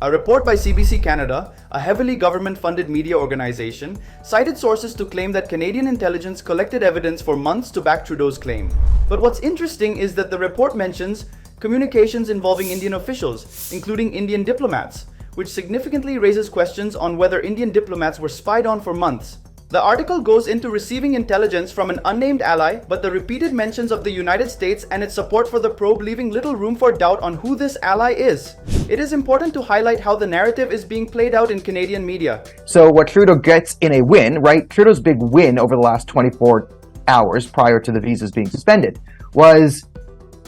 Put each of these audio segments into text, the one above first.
A report by CBC Canada, a heavily government-funded media organization, cited sources to claim that Canadian intelligence collected evidence for months to back Trudeau's claim. But what's interesting is that the report mentions communications involving Indian officials, including Indian diplomats, which significantly raises questions on whether Indian diplomats were spied on for months. The article goes into receiving intelligence from an unnamed ally, but the repeated mentions of the United States and its support for the probe leaving little room for doubt on who this ally is. It is important to highlight how the narrative is being played out in Canadian media. So what Trudeau gets in a win, right? Trudeau's big win over the last 24 hours prior to the visas being suspended was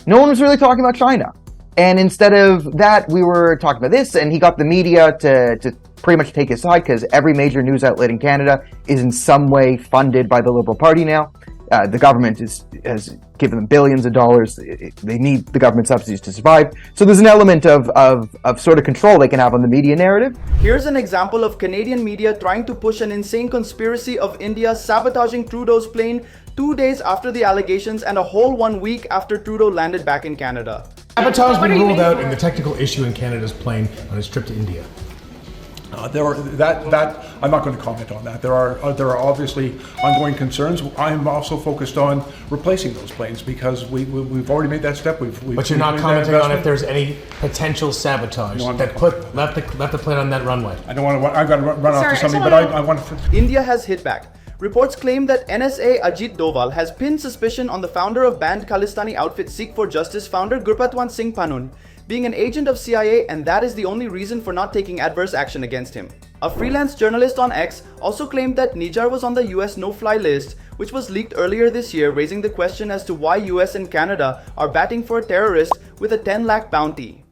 no one was really talking about China. And instead of that, we were talking about this, and he got the media to pretty much take his side because every major news outlet in Canada is in some way funded by the Liberal Party now. The government has given them billions of dollars. They need the government subsidies to survive. So there's an element of sort of control they can have on the media narrative. Here's an example of Canadian media trying to push an insane conspiracy of India sabotaging Trudeau's plane 2 days after the allegations and a whole 1 week after Trudeau landed back in Canada. Sabotage has been ruled out in the technical issue in Canada's plane on his trip to India. I'm not going to comment on that. There are obviously ongoing concerns. I'm also focused on replacing those planes because we've already made that step. But you're not commenting on if there's any potential sabotage that left the plane on that runway. I don't want to. I've got to run off to something, but I want to. India has hit back. Reports claim that NSA Ajit Doval has pinned suspicion on the founder of banned Khalistani outfit Sikh for Justice founder Gurpatwant Singh Panun being an agent of CIA, and that is the only reason for not taking adverse action against him. A freelance journalist on X also claimed that Nijar was on the US no-fly list, which was leaked earlier this year, raising the question as to why US and Canada are batting for a terrorist with a 10 lakh bounty.